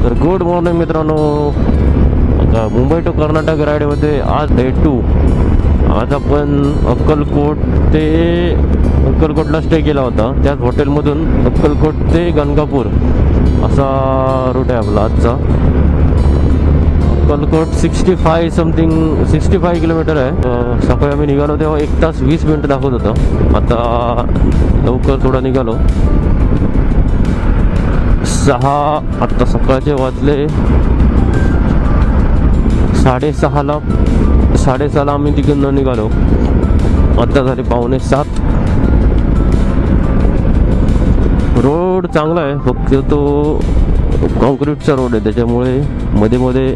तर good morning मित्रांनो. आता मुंबई टू कर्नाटक राईडमध्ये आज डे 2. आज आपण अक्कलकोटला स्टे केला होता. त्याच हॉटेलमधून अक्कलकोट ते गणगापूर असा रूट आहे आपला आजचा. अक्कलकोट 65 किलोमीटर आहे. सकाळी आम्ही निघालो तेव्हा 1 तास 20 मिनिटं दाखवत होतं. आता लवकर थोडा निघालो. 6 आत्ता सकाळचे वाजले 6:30ला आम्ही तिकडनं निघालो. आता झाले 6:45. रोड चांगला आहे, फक्त तो कॉन्क्रीटचा रोड आहे, त्याच्यामुळे मध्ये मध्ये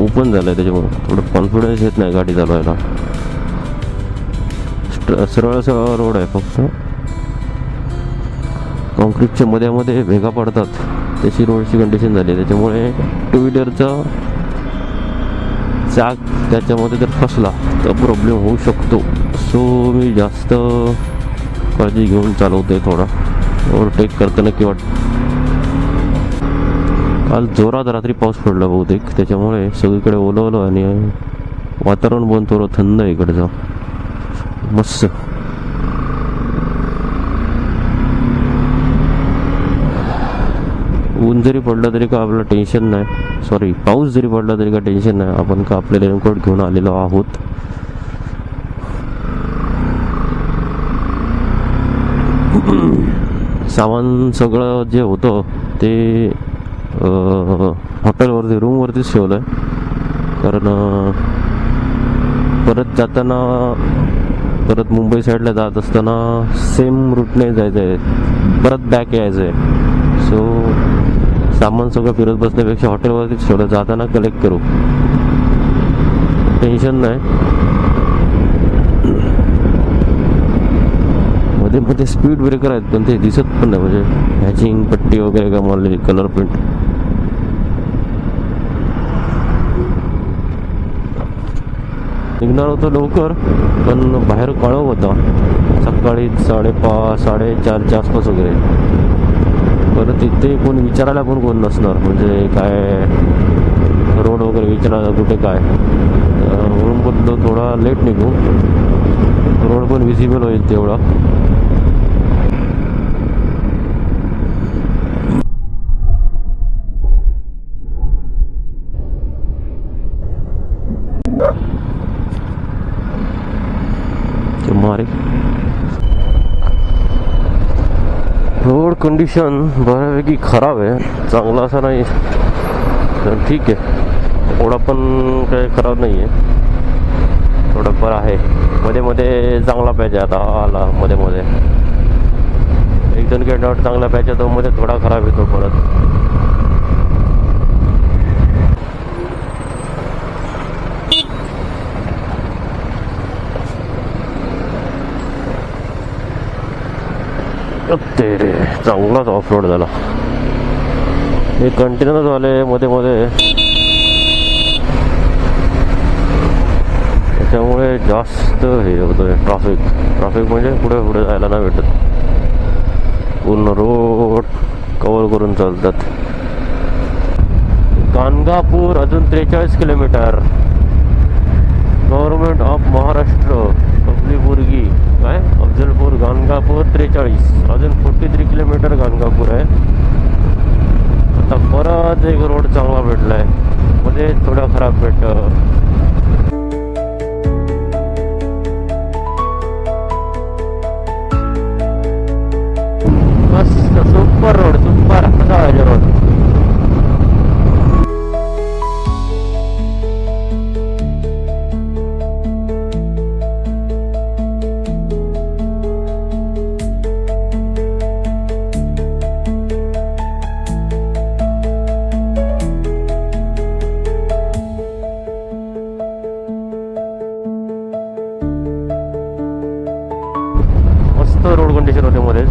ओपन झालं आहे, त्याच्यामुळे थोडं कॉन्फिडन्स येत नाही गाडी चालवायला. सरळ रोड आहे, फक्त कॉन्क्रीटच्या मध्ये भेगा पडतात, तशी रोडची कंडिशन झाली. त्याच्यामुळे टू व्हीलरचा चाक त्याच्यामध्ये जर फसला तर प्रॉब्लेम होऊ शकतो. सो मी जास्त काळजी घेऊन चालवतोय. थोडा ओव्हरटेक करताना किंवा काल जोरात रात्री पाऊस पडला बहुतेक, त्याच्यामुळे सगळीकडे ओलं आणि वातावरण पण थोडं थंड आहे इकडचं, मस्त. ऊन जरी पडलं तरी का आपलं टेन्शन नाही, सॉरी पाऊस जरी पडला तरी का टेन्शन नाही. आपण का आपले रेनकोट घेऊन आलेलो आहोत. सामान सगळं जे होतं ते हॉटेलवरती रूमवरतीच ठेवलं आहे, कारण परत मुंबई साईडला जात असताना सेम रूटने जायचं आहे, परत बॅक यायचं आहे. सो सामान सगळं फिरत बसण्यापेक्षा हॉटेलवरतीच ठेवलं, जाताना कलेक्ट करू, टेन्शन नाही. मध्ये मध्ये स्पीड ब्रेकर आहेत पण ते दिसत पण नाही, म्हणजे हॅचिंग पट्टी वगैरे का मारलेली, कलर प्रिंट. निघणार होतं लवकर, पण बाहेर काळोख होता सकाळी 5:30 4:30च्या आसपास वगैरे. परत इथे कोणी विचारायला पण कोण नसणार, म्हणजे काय रोड वगैरे विचारायला कुठे काय, म्हणून बोललो थोडा लेट निघू, रोड पण विजिबल होईल तेवढा. रोड कंडिशन बऱ्यापैकी खराब आहे, चांगला असा नाही, तर ठीक आहे. एवढा पण काही खराब नाही आहे, थोडंफार आहे. मध्ये मध्ये चांगला पाहिजे. आता आला मध्ये मध्ये 1-2 किलोमीटर चांगला पाहिजे, तो मध्ये थोडा खराब येतो परत. ते रे चांगलाच ऑफ रोड झाला. हे कंटिन्यू झाले मध्ये मध्ये, त्याच्यामुळे जास्त हे होतंय ट्रॅफिक म्हणजे पुढे जायला नाही भेटत. पूर्ण रोड कव्हर करून चालतात. गाणगापूर अजून 43 किलोमीटर. गव्हर्नमेंट ऑफ महाराष्ट्र कबलीपुरगी काय अफजलपूर गाणगापूर 43, अजून 43 किलोमीटर गाणगापूर आहे. आता परत एक रोड चांगला भेटलाय, मध्ये थोडा खराब भेटत. मस्त सुपर रोड, सुपर मजा आहे रोड. रोड कंडिशन होते मध्येच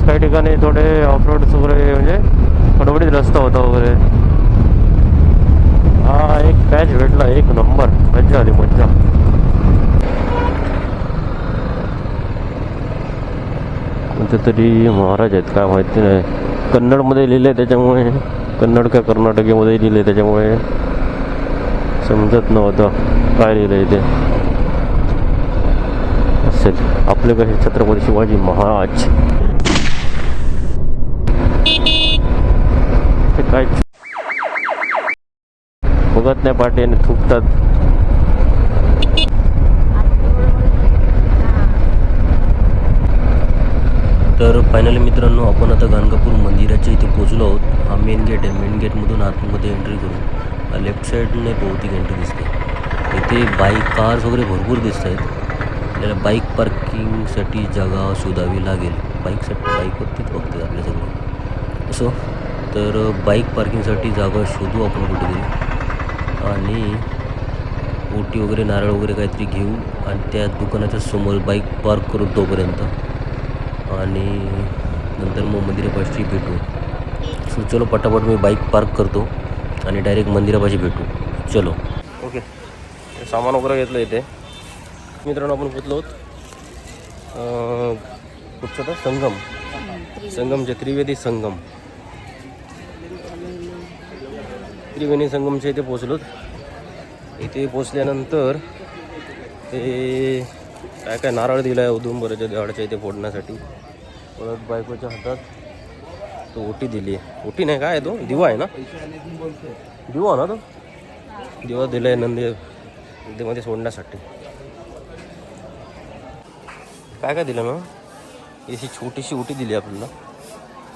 काही ठिकाणी थोडे ऑफ रोड वगैरे, म्हणजे खडबडीत रस्ता होता वगैरे. हा एक पॅच भेटला, एक नंबर, मज्जा आली मज्जा. कोणते तरी महाराज आहेत काय माहिती नाही, कन्नडमध्ये लिहिलंय त्याच्यामुळे कन्नड का कर्नाटकीमध्ये लिहिले त्याच्यामुळे समजत नव्हतं काय लिहिलंय ते. असेल आपले कसे छत्रपती शिवाजी महाराज ते काय बघत नाही पाठी आणि थुकतात. तर फायनली मित्रांनो आपण आता गाणगापूर मंदिराच्या इथे पोहोचलो आहोत. हा मेन गेट आहे. मेन गेटमधून आतमध्ये एंट्री करू. लेफ्ट साईडने बहुतेक एंट्री दिसते. इथे बाईक कार्स वगैरे भरपूर दिसत आहेत. आपल्याला बाईक पार्किंगसाठी जागा शोधावी लागेल. बाईकवरतीच बघतात आपल्या सगळं असो. तर बाईक पार्किंगसाठी जागा शोधू आपण कुठेतरी आणि ओटी वगैरे नारळ वगैरे काहीतरी घेऊ आणि त्या दुकानाच्या समोर बाईक पार्क करू तोपर्यंत आणि नंतर मग मंदिरापाशी भेटू. सो चलो पटापट मी बाईक पार्क करतो आणि डायरेक्ट मंदिरापाशी भेटू. चलो. ओके सामान वगैरे घेतलं इथे. मित्रांनो आपण पोचलो कुठचं तर संगमचे त्रिवेदी संगमच्या इथे पोचलो. इथे पोचल्यानंतर ते काय नारळ दिला आहे औदुंबराच्या देवाच्या इथे फोडण्यासाठी. परत बायकोच्या हातात तो ओटी दिली आहे. ओटी नाही काय आहे तो दिवा आहे ना. दिवा ना तो दिवा दिला आहे नंदीमध्ये सोडण्यासाठी. काय दिलं ना अशी छोटीशी ओटी दिली आपल्याला.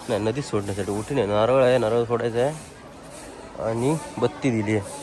नाही नदीत सोडण्यासाठी ओटी नाही. नारळ आहे. नारळ सोडायचं आहे आणि बत्ती दिली आहे.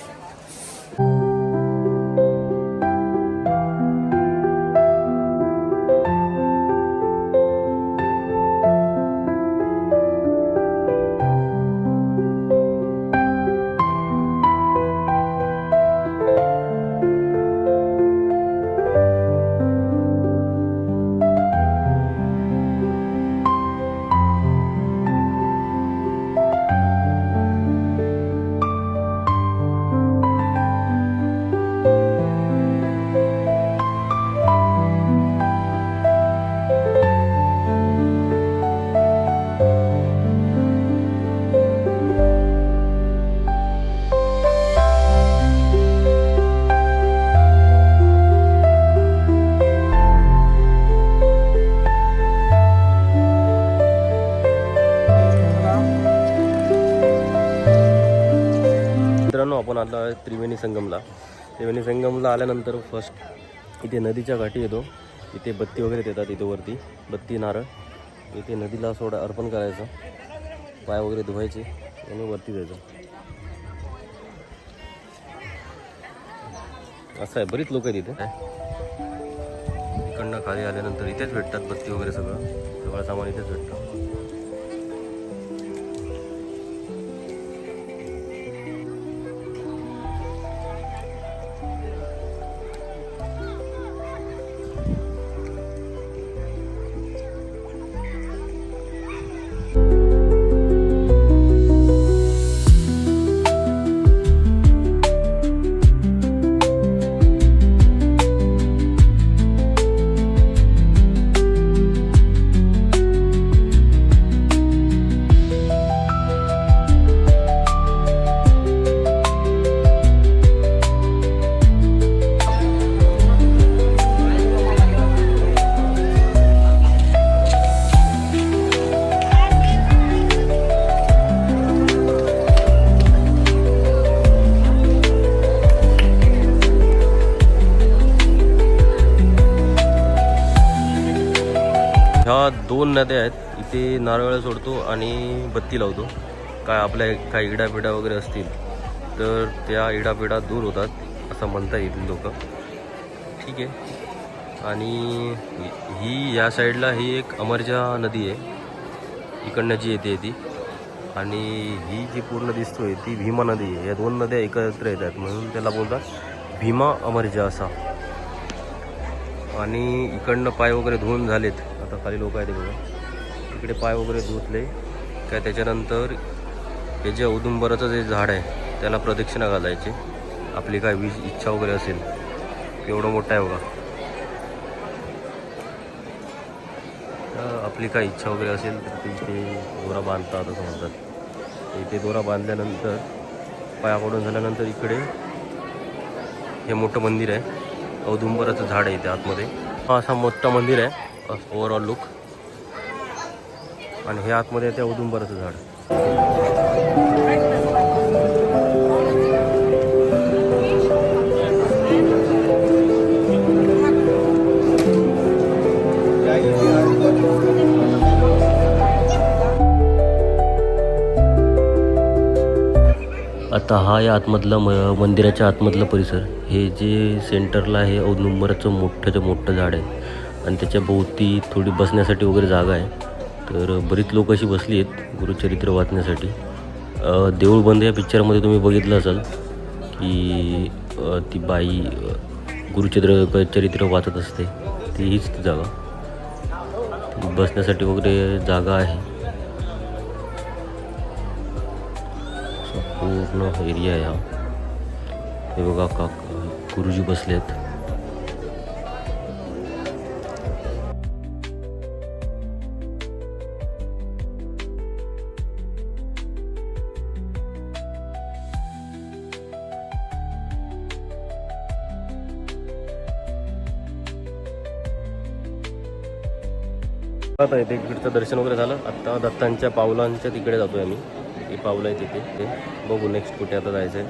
आपण आता त्रिवेणी संगमला आल्यानंतर फर्स्ट इथे नदीच्या घाटी येतो. इथे बत्ती वगैरे देतात. इथे वरती बत्ती नारळ इथे नदीला अर्पण करायचं. पाय वगैरे धुवायचे आणि वरती जायचं. असं आहे. बरीच लोक आहेत इथे. इकडनं खाली आल्यानंतर इथेच भेटतात बत्ती वगैरे सगळं सामान इथेच भेटतं. ह्या दोन नद्या आहेत. इथे नारळ सोडतो आणि बत्ती लावतो. काय आपल्या काही इडापिडा वगैरे असतील तर त्या इडापिडा दूर होतात असं म्हणता येईल लोक. ठीक आहे. आणि ही या साईडला ही एक अमरजा नदी आहे. इकडनं जी येते ती. आणि ही जी पूर्ण दिसतोय ती भीमा नदी आहे. या दोन नद्या एकत्र येतात म्हणून त्याला बोलतात भीमा अमरजा असा. आणि इकडनं पाय वगैरे धुवून झालेत. आता खाली लोक आहेत बघा. इकडे पाय वगैरे धुतले काय. त्याच्यानंतर हे जे औदुंबराचं जे झाड आहे त्याला प्रदक्षिणा घालायची. आपली काय इच्छा वगैरे असेल. एवढं मोठं आहे बघा. आपली काय इच्छा वगैरे असेल तर ते इथे दोरा बांधतात असं म्हणतात. इथे दोरा बांधल्यानंतर पायाकडून झाल्यानंतर इकडे हे मोठं मंदिर आहे. औदुंबराचं झाड आहे इथे आतमध्ये. हा असा मोठा मंदिर आहे ओव्हरऑल लुक. आणि हे आतमध्ये आहे ते औदुंबराचं झाड. आता हा या आतमधला मंदिराच्या आतमधला परिसर. हे जे सेंटरला आहे औदुंबराचं मोठं मोठं झाड आहे आणि त्याच्या भोवती थोडी बसण्यासाठी वगैरे जागा आहे. तर बरीच लोक अशी बसली आहेत गुरुचरित्र वाचण्यासाठी. देऊळ बंद या पिक्चरमध्ये तुम्ही बघितलं असाल की ती बाई गुरुचरित्र वाचत असते. ती हीच ती जागा. बसण्यासाठी वगैरे जागा आहे. पूर्ण एरिया आहे हा. हे बघा गुरुजी बसले आहेत. आता इथे इकडचं दर्शन वगैरे झालं. आता दत्तांच्या पावलांच्या तिकडे जातोय आम्ही. ही पावलं आहे तिथे. ते बघू नेक्स्ट कुठे आता जायचं आहे.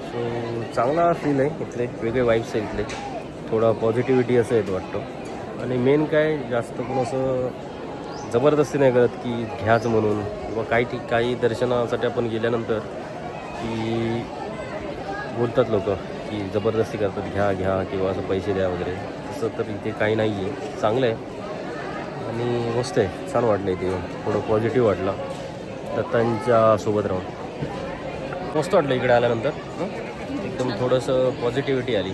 सो चांगला फील आहे इथले. वेगळे वाईब्स आहे इथले. थोडा पॉझिटिव्हिटी असं येतं वाटतं. आणि मेन काय जास्त कोण असं जबरदस्ती नाही करत की घ्याच म्हणून. किंवा काही दर्शनासाठी आपण गेल्यानंतर की बोलतात लोक की जबरदस्ती करतात घ्या किंवा असं पैसे द्या वगैरे. तसं तर इथे काही नाही आहे. चांगलं आहे आणि मस्त आहे. छान वाटलं इथे. थोडं पॉझिटिव्ह वाटलं दत्तांच्या सोबत राहून. मस्त वाटलं इकडे आल्यानंतर. एकदम थोडंसं पॉझिटिव्हिटी आली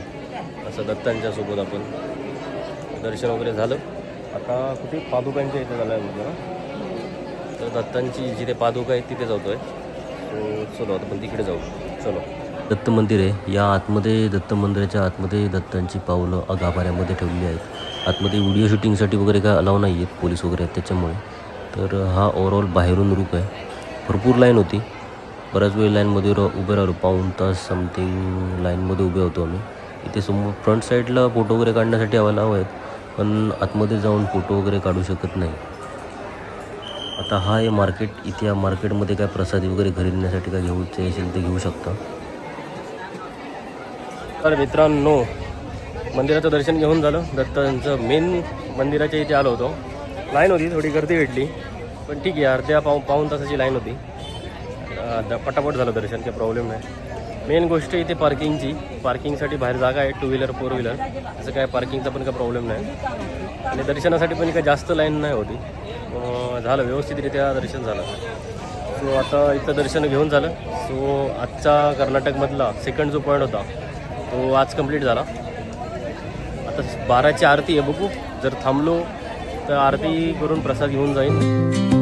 असं दत्तांच्या सोबत. आपण दर्शन वगैरे झालं. आता कुठे पादुकांच्या इथे झालं आहे म्हणजे तर दत्तांची जिथे पादुका आहेत तिथे जातो आहे. सो चलो आता पण तिकडे जाऊ. चलो. दत्त मंदिर आहे. या आतमध्ये दत्त मंदिराच्या आतमध्ये दत्तांची पावलं गाभाऱ्यामध्ये ठेवली आहेत. आतमध्ये व्हिडिओ शूटिंगसाठी वगैरे काय अलाव नाही आहेत. पोलीस वगैरे आहेत त्याच्यामुळे. तर हा ओव्हरऑल बाहेरून रूप आहे. भरपूर लाईन होती. बऱ्याच वेळ लाईनमध्ये उभे राहिलो. पाऊण तास समथिंग लाईनमध्ये उभे होतो आम्ही. इथे समोर फ्रंट साईडला फोटो वगैरे काढण्यासाठी अलाव आहेत. पण आतमध्ये जाऊन फोटो वगैरे काढू शकत नाही. आता हा आहे मार्केट. इथे या मार्केटमध्ये काय प्रसादी वगैरे खरेदण्यासाठी काय घ्यायचे असेल ते घेऊ शकता. तर मित्रांनो मंदिराचं दर्शन घेऊन झालं. दत्तांचं मेन मंदिराच्या इथे आलो होतो. लाईन होती. थोडी गर्दी भेटली पण ठीक आहे. अर्ध्या पाऊण तासाची लाईन होती. पटापट झालं दर्शन. काही प्रॉब्लेम नाही. मेन गोष्ट इथे पार्किंगची. पार्किंगसाठी बाहेर जागा आहे. 2 व्हीलर 4 व्हीलर. तसं काय पार्किंगचा पण काही प्रॉब्लेम नाही. आणि दर्शनासाठी पण काही जास्त लाईन नाही होती. झालं व्यवस्थितरित्या दर्शन झालं. सो आता इथं दर्शन घेऊन झालं. सो आजचा कर्नाटकमधला सेकंड जो पॉईंट होता तो आज कंप्लीट झाला. आता 12ची आरती आहे. बघू जर थांबलो तर आरती करून प्रसाद घेऊन जाईन.